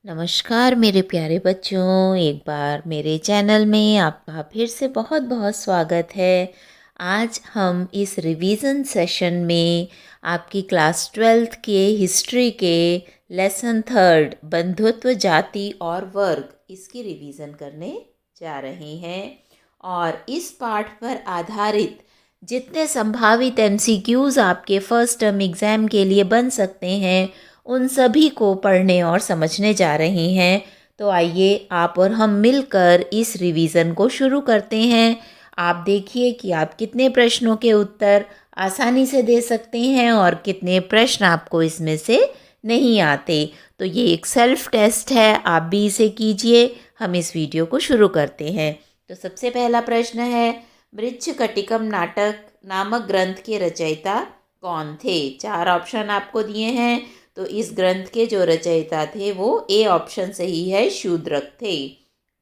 नमस्कार मेरे प्यारे बच्चों, एक बार मेरे चैनल में आपका फिर से बहुत बहुत स्वागत है। आज हम इस रिवीजन सेशन में आपकी क्लास 12th के हिस्ट्री के लेसन 3 बंधुत्व जाति और वर्ग इसकी रिवीजन करने जा रहे हैं। और इस पाठ पर आधारित जितने संभावित एमसीक्यूज़ आपके फर्स्ट टर्म एग्ज़ाम के लिए बन सकते हैं उन सभी को पढ़ने और समझने जा रहे हैं। तो आइए आप और हम मिलकर इस रिवीजन को शुरू करते हैं। आप देखिए कि आप कितने प्रश्नों के उत्तर आसानी से दे सकते हैं और कितने प्रश्न आपको इसमें से नहीं आते। तो ये एक सेल्फ टेस्ट है, आप भी इसे कीजिए। हम इस वीडियो को शुरू करते हैं। तो सबसे पहला प्रश्न है, मृच्छकटिकम नाटक नामक ग्रंथ के रचयिता कौन थे? 4 ऑप्शन आपको दिए हैं। तो इस ग्रंथ के जो रचयिता थे वो ए ऑप्शन सही है, शूद्रक थे।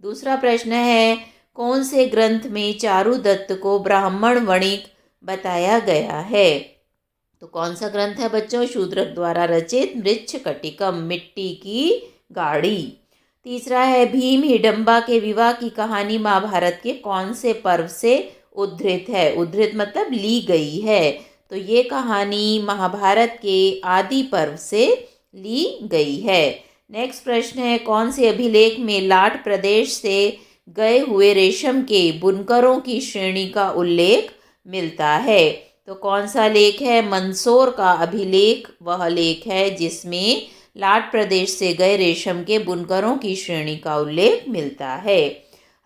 दूसरा प्रश्न है, कौन से ग्रंथ में चारुदत्त को ब्राह्मण वणिक बताया गया है? तो कौन सा ग्रंथ है बच्चों? शूद्रक द्वारा रचित मृच्छकटिकम, मिट्टी की गाड़ी। तीसरा है, भीम हिडम्बा के विवाह की कहानी महाभारत के कौन से पर्व से उद्धृत है? उद्धृत मतलब ली गई है। तो ये कहानी महाभारत के आदि पर्व से ली गई है। नेक्स्ट प्रश्न है, कौन से अभिलेख में लाट प्रदेश से गए हुए रेशम के बुनकरों की श्रेणी का उल्लेख मिलता है? तो कौन सा लेख है? मंदसौर का अभिलेख वह लेख है जिसमें लाट प्रदेश से गए रेशम के बुनकरों की श्रेणी का उल्लेख मिलता है।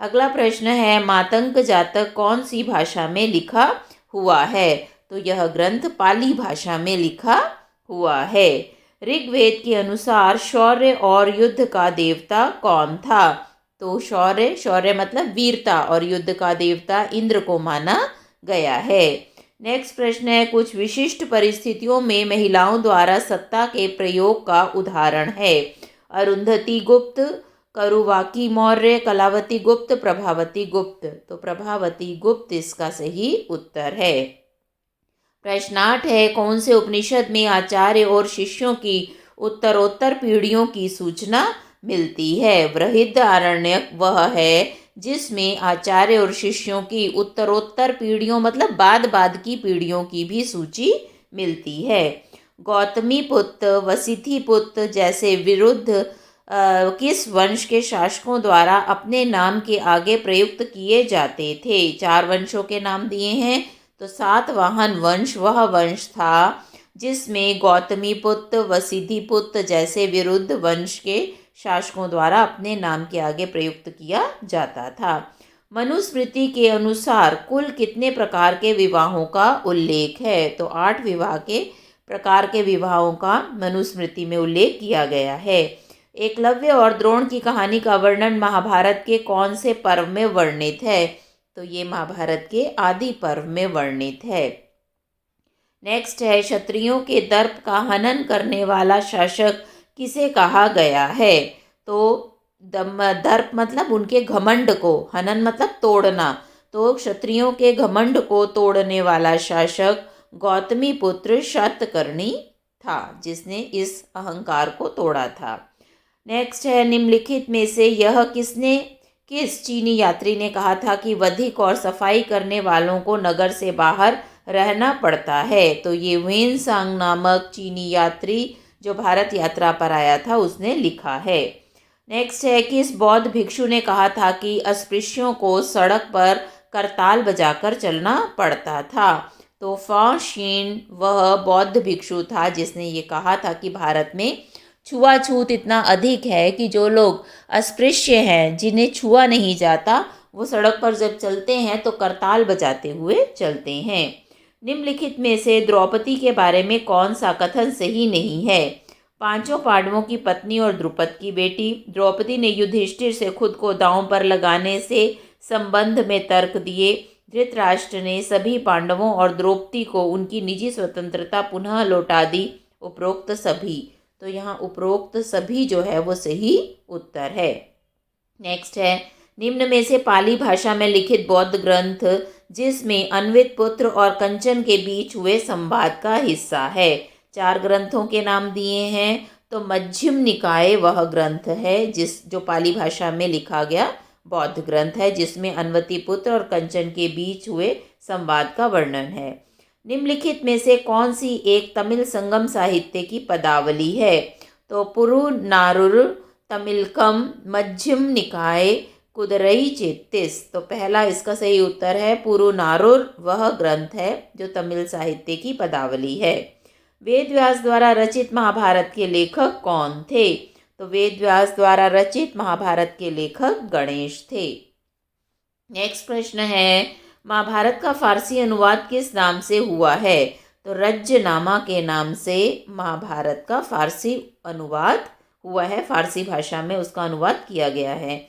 अगला प्रश्न है, मातंग जातक कौन सी भाषा में लिखा हुआ है? तो यह ग्रंथ पाली भाषा में लिखा हुआ है। ऋग्वेद के अनुसार शौर्य और युद्ध का देवता कौन था? तो शौर्य मतलब वीरता और युद्ध का देवता इंद्र को माना गया है। नेक्स्ट प्रश्न है, कुछ विशिष्ट परिस्थितियों में महिलाओं द्वारा सत्ता के प्रयोग का उदाहरण है? अरुंधति गुप्त, करुवाकी मौर्य, कलावती गुप्त, प्रभावती गुप्त। तो प्रभावती गुप्त इसका सही उत्तर है। प्रश्न 8 है, कौन से उपनिषद में आचार्य और शिष्यों की उत्तरोत्तर पीढ़ियों की सूचना मिलती है? बृहदारण्यक वह है जिसमें आचार्य और शिष्यों की उत्तरोत्तर पीढ़ियों मतलब बाद की पीढ़ियों की भी सूची मिलती है। गौतमी पुत्र, वसिथि पुत्र जैसे विरुद्ध किस वंश के शासकों द्वारा अपने नाम के आगे प्रयुक्त किए जाते थे? 4 वंशों के नाम दिए हैं। तो सातवाहन वंश वह वंश था जिसमें गौतमी पुत्र, वसिथि पुत्र जैसे विरुद्ध वंश के शासकों द्वारा अपने नाम के आगे प्रयुक्त किया जाता था। मनुस्मृति के अनुसार कुल कितने प्रकार के विवाहों का उल्लेख है? तो 8 विवाह के प्रकार के विवाहों का मनुस्मृति में उल्लेख किया गया है। एकलव्य और द्रोण की कहानी का वर्णन महाभारत के कौन से पर्व में वर्णित है? तो ये महाभारत के आदि पर्व में वर्णित है। नेक्स्ट है, क्षत्रियों के दर्प का हनन करने वाला शासक किसे कहा गया है? तो दर्प मतलब उनके घमंड को, हनन मतलब तोड़ना। तो क्षत्रियों के घमंड को तोड़ने वाला शासक गौतमी पुत्र शातकर्णी था जिसने इस अहंकार को तोड़ा था। नेक्स्ट है, निम्नलिखित में से यह किस चीनी यात्री ने कहा था कि वधिक और सफाई करने वालों को नगर से बाहर रहना पड़ता है? तो ये वेनसांग नामक चीनी यात्री जो भारत यात्रा पर आया था उसने लिखा है। नेक्स्ट है, किस बौद्ध भिक्षु ने कहा था कि अस्पृश्यों को सड़क पर करताल बजाकर चलना पड़ता था? तो फा शीन वह बौद्ध भिक्षु था जिसने ये कहा था कि भारत में छुआछूत इतना अधिक है कि जो लोग अस्पृश्य हैं, जिन्हें छुआ नहीं जाता, वो सड़क पर जब चलते हैं तो करताल बजाते हुए चलते हैं। निम्नलिखित में से द्रौपदी के बारे में कौन सा कथन सही नहीं है? 5 पांडवों की पत्नी और द्रुपद की बेटी। द्रौपदी ने युधिष्ठिर से खुद को दांव पर लगाने से संबंध में तर्क दिए। धृतराष्ट्र ने सभी पांडवों और द्रौपदी को उनकी निजी स्वतंत्रता पुनः लौटा दी। उपरोक्त सभी, तो यहाँ उपरोक्त सभी जो है वो सही उत्तर है। नेक्स्ट है, निम्न में से पाली भाषा में लिखित बौद्ध ग्रंथ जिसमें अन्वित पुत्र और कंचन के बीच हुए संवाद का हिस्सा है? 4 ग्रंथों के नाम दिए हैं। तो मध्यम निकाय वह ग्रंथ है जो पाली भाषा में लिखा गया बौद्ध ग्रंथ है, जिसमें अनवतिपुत्र और कंचन के बीच हुए संवाद का वर्णन है। निम्नलिखित में से कौन सी एक तमिल संगम साहित्य की पदावली है? तो पुरुनारुर तमिलकम मध्यम निकाय कुदरई चेत्तिस। तो पहला इसका सही उत्तर है पुरुनारुर वह ग्रंथ है जो तमिल साहित्य की पदावली है। वेद व्यास द्वारा रचित महाभारत के लेखक कौन थे? तो वेद व्यास द्वारा रचित महाभारत के लेखक गणेश थे। नेक्स्ट प्रश्न है, महाभारत का फारसी अनुवाद किस नाम से हुआ है? तो रज्जनामा के नाम से महाभारत का फारसी अनुवाद हुआ है, फारसी भाषा में उसका अनुवाद किया गया है।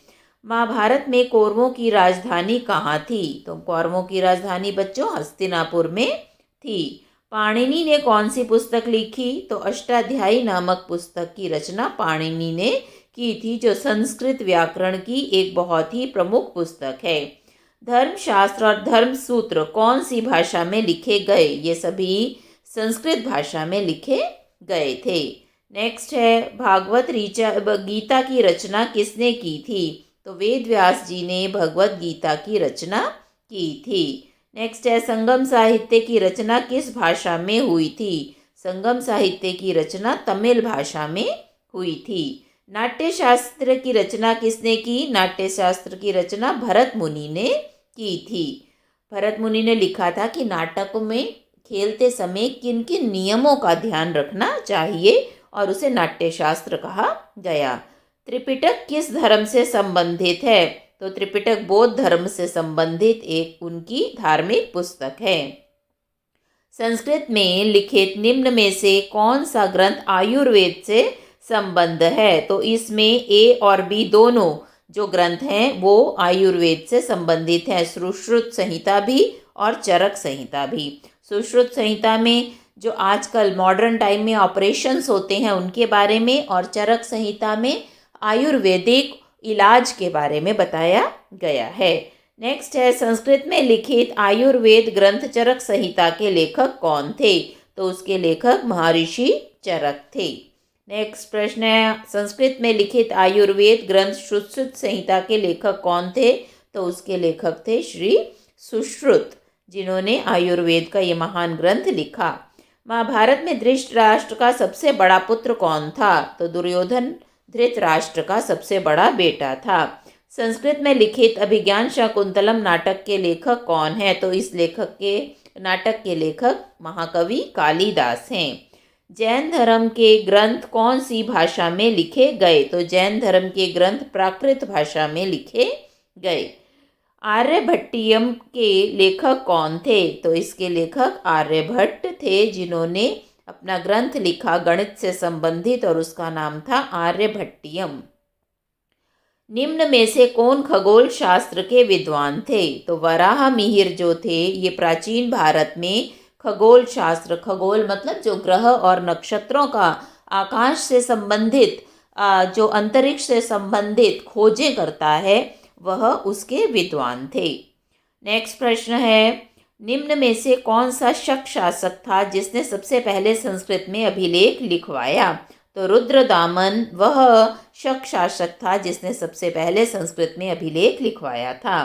महाभारत में कौरवों की राजधानी कहाँ थी? तो कौरवों की राजधानी बच्चों हस्तिनापुर में थी। पाणिनि ने कौन सी पुस्तक लिखी? तो अष्टाध्यायी नामक पुस्तक की रचना पाणिनि ने की थी, जो संस्कृत व्याकरण की एक बहुत ही प्रमुख पुस्तक है। धर्मशास्त्र और धर्मसूत्र कौन सी भाषा में लिखे गए? ये सभी संस्कृत भाषा में लिखे गए थे। नेक्स्ट है, भागवत गीता की रचना किसने की थी? तो वेद व्यास जी ने भगवत गीता की रचना की थी। नेक्स्ट है, संगम साहित्य की रचना किस भाषा में हुई थी? संगम साहित्य की रचना तमिल भाषा में हुई थी। नाट्य शास्त्र की रचना किसने की? नाट्य शास्त्र की रचना भरत मुनि ने की थी। भरत मुनि ने लिखा था कि नाटक में खेलते समय किन किन नियमों का ध्यान रखना चाहिए और उसे नाट्य शास्त्र कहा गया। त्रिपिटक किस धर्म से संबंधित है? तो त्रिपिटक बौद्ध धर्म से संबंधित एक उनकी धार्मिक पुस्तक है। संस्कृत में लिखित निम्न में से कौन सा ग्रंथ आयुर्वेद से संबंध है? तो इसमें ए और बी दोनों जो ग्रंथ हैं वो आयुर्वेद से संबंधित हैं। सुश्रुत संहिता भी और चरक संहिता भी। सुश्रुत संहिता में जो आजकल मॉडर्न टाइम में ऑपरेशंस होते हैं उनके बारे में, और चरक संहिता में आयुर्वेदिक इलाज के बारे में बताया गया है। नेक्स्ट है, संस्कृत में लिखित आयुर्वेद ग्रंथ चरक संहिता के लेखक कौन थे? तो उसके लेखक महर्षि चरक थे। नेक्स्ट प्रश्न है, संस्कृत में लिखित आयुर्वेद ग्रंथ सुश्रुत संहिता के लेखक कौन थे? तो उसके लेखक थे श्री सुश्रुत, जिन्होंने आयुर्वेद का ये महान ग्रंथ लिखा। महाभारत में धृतराष्ट्र का सबसे बड़ा पुत्र कौन था? तो दुर्योधन धृतराष्ट्र का सबसे बड़ा बेटा था। संस्कृत में लिखित अभिज्ञान शाकुंतलम नाटक के लेखक कौन है? तो इस नाटक के लेखक महाकवि कालिदास हैं। जैन धर्म के ग्रंथ कौन सी भाषा में लिखे गए? तो जैन धर्म के ग्रंथ प्राकृत भाषा में लिखे गए। आर्यभट्टियम के लेखक कौन थे? तो इसके लेखक आर्यभट्ट थे, जिन्होंने अपना ग्रंथ लिखा गणित से संबंधित और उसका नाम था आर्यभट्टियम। निम्न में से कौन खगोल शास्त्र के विद्वान थे? तो वराह मिहिर जो थे ये प्राचीन भारत में खगोल शास्त्र, खगोल मतलब जो ग्रह और नक्षत्रों का आकाश से संबंधित जो अंतरिक्ष से संबंधित खोजें करता है वह उसके विद्वान थे। नेक्स्ट प्रश्न है, निम्न में से कौन सा शक शासक था जिसने सबसे पहले संस्कृत में अभिलेख लिखवाया? तो रुद्रदामन वह शक शासक था जिसने सबसे पहले संस्कृत में अभिलेख लिखवाया था।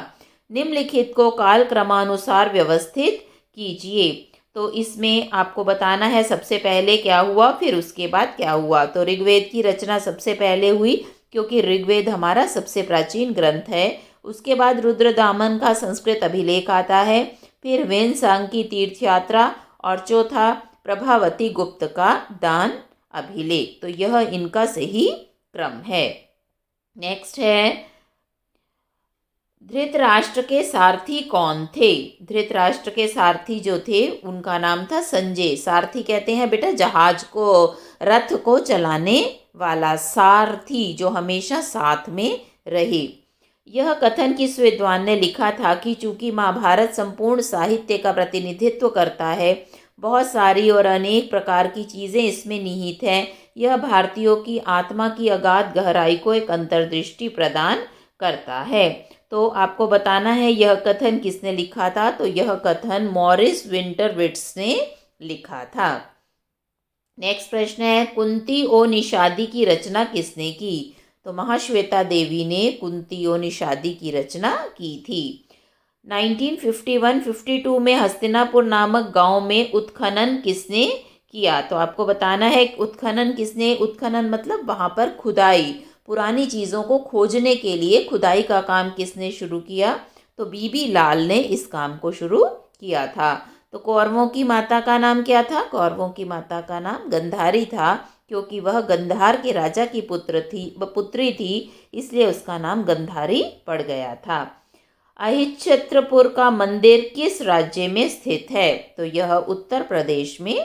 निम्नलिखित को काल क्रमानुसार व्यवस्थित कीजिए। तो इसमें आपको बताना है सबसे पहले क्या हुआ फिर उसके बाद क्या हुआ। तो ऋग्वेद की रचना सबसे पहले हुई क्योंकि ऋग्वेद हमारा सबसे प्राचीन ग्रंथ है। उसके बाद रुद्रदामन का संस्कृत अभिलेख आता है, फिर वेनसांग की तीर्थ यात्रा और चौथा प्रभावती गुप्त का दान अभिलेख। तो यह इनका सही क्रम है। नेक्स्ट है, धृतराष्ट्र के सारथी कौन थे? धृतराष्ट्र के सारथी जो थे उनका नाम था संजय। सारथी कहते हैं बेटा जहाज को, रथ को चलाने वाला, सारथी जो हमेशा साथ में रहे। यह कथन किस विद्वान ने लिखा था कि चूंकि महाभारत संपूर्ण साहित्य का प्रतिनिधित्व करता है, बहुत सारी और अनेक प्रकार की चीज़ें इसमें निहित हैं, यह भारतीयों की आत्मा की अगाध गहराई को एक अंतर्दृष्टि प्रदान करता है। तो आपको बताना है यह कथन किसने लिखा था। तो यह कथन मॉरिस विंटरविट्स ने लिखा था। नेक्स्ट प्रश्न है, कुंती और निषादी की रचना किसने की? तो महाश्वेता देवी ने कुंती और निषादी की रचना की थी। 1951-52 में हस्तिनापुर नामक गांव में उत्खनन किसने किया? तो आपको बताना है उत्खनन किसने, उत्खनन मतलब वहाँ पर खुदाई, पुरानी चीज़ों को खोजने के लिए खुदाई का काम किसने शुरू किया? तो बीबी लाल ने इस काम को शुरू किया था। तो कौरवों की माता का नाम क्या था? कौरवों की माता का नाम गंधारी था, क्योंकि वह गंधार के राजा की पुत्री थी, इसलिए उसका नाम गंधारी पड़ गया था। अहिच्छत्रपुर का मंदिर किस राज्य में स्थित है? तो यह उत्तर प्रदेश में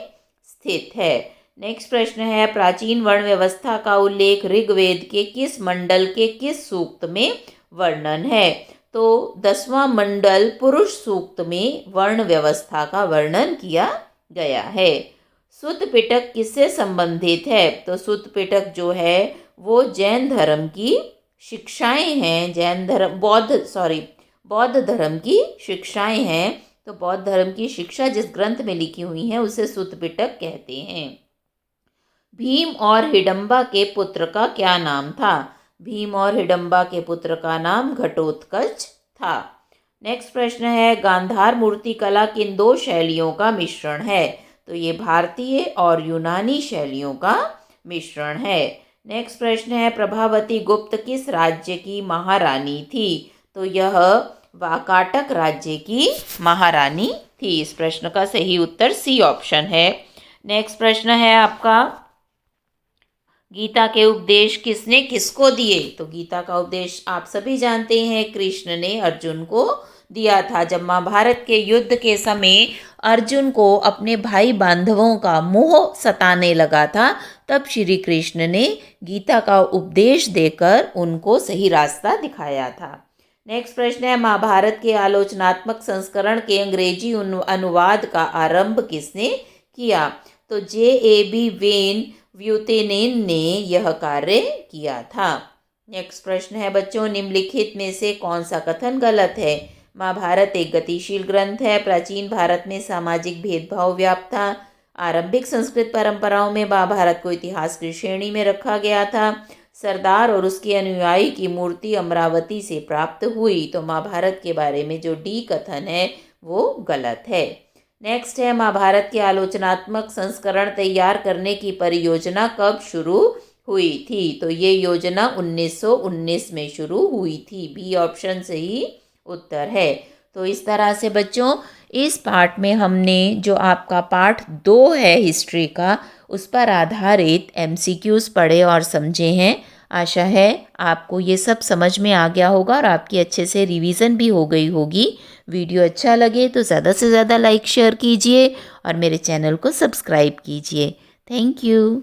स्थित है। नेक्स्ट प्रश्न है, प्राचीन वर्ण व्यवस्था का उल्लेख ऋग्वेद के किस मंडल के किस सूक्त में वर्णन है? तो 10वां मंडल पुरुष सूक्त में वर्ण व्यवस्था का वर्णन किया गया है। सुत्त पिटक किससे संबंधित है? तो सुत्त पिटक जो है वो जैन धर्म की शिक्षाएं हैं, बौद्ध धर्म की शिक्षाएं हैं। तो बौद्ध धर्म की शिक्षा जिस ग्रंथ में लिखी हुई है उसे सुत्त पिटक कहते हैं। भीम और हिडम्बा के पुत्र का क्या नाम था? भीम और हिडम्बा के पुत्र का नाम घटोत्कच था। नेक्स्ट प्रश्न है, गांधार मूर्ति कला किन दो शैलियों का मिश्रण है? तो ये भारतीय और यूनानी शैलियों का मिश्रण है। नेक्स्ट प्रश्न है, प्रभावती गुप्त किस राज्य की महारानी थी? तो यह वाकाटक राज्य की महारानी थी। इस प्रश्न का सही उत्तर सी ऑप्शन है। नेक्स्ट प्रश्न है आपका, गीता के उपदेश किसने किसको दिए? तो गीता का उपदेश आप सभी जानते हैं, कृष्ण ने अर्जुन को दिया था। जब महाभारत के युद्ध के समय अर्जुन को अपने भाई बांधवों का मोह सताने लगा था, तब श्री कृष्ण ने गीता का उपदेश देकर उनको सही रास्ता दिखाया था। नेक्स्ट प्रश्न है, महाभारत के आलोचनात्मक संस्करण के अंग्रेजी अनुवाद का आरंभ किसने किया? तो J.A.B. वेन व्यूतेनेन ने यह कार्य किया था। नेक्स्ट प्रश्न है बच्चों, निम्नलिखित में से कौन सा कथन गलत है? महाभारत एक गतिशील ग्रंथ है। प्राचीन भारत में सामाजिक भेदभाव व्याप्त था। आरंभिक संस्कृत परंपराओं में महाभारत को इतिहास की श्रेणी में रखा गया था। सरदार और उसके अनुयायी की मूर्ति अमरावती से प्राप्त हुई। तो महाभारत के बारे में जो डी कथन है वो गलत है। नेक्स्ट है, महाभारत के आलोचनात्मक संस्करण तैयार करने की परियोजना कब शुरू हुई थी? तो ये योजना 1919 में शुरू हुई थी। बी ऑप्शन सही उत्तर है। तो इस तरह से बच्चों इस पार्ट में हमने जो आपका पार्ट 2 है हिस्ट्री का, उस पर आधारित MCQs पढ़े और समझे हैं। आशा है आपको ये सब समझ में आ गया होगा और आपकी अच्छे से रिवीजन भी हो गई होगी। वीडियो अच्छा लगे तो ज़्यादा से ज़्यादा लाइक शेयर कीजिए और मेरे चैनल को सब्सक्राइब कीजिए। Thank you.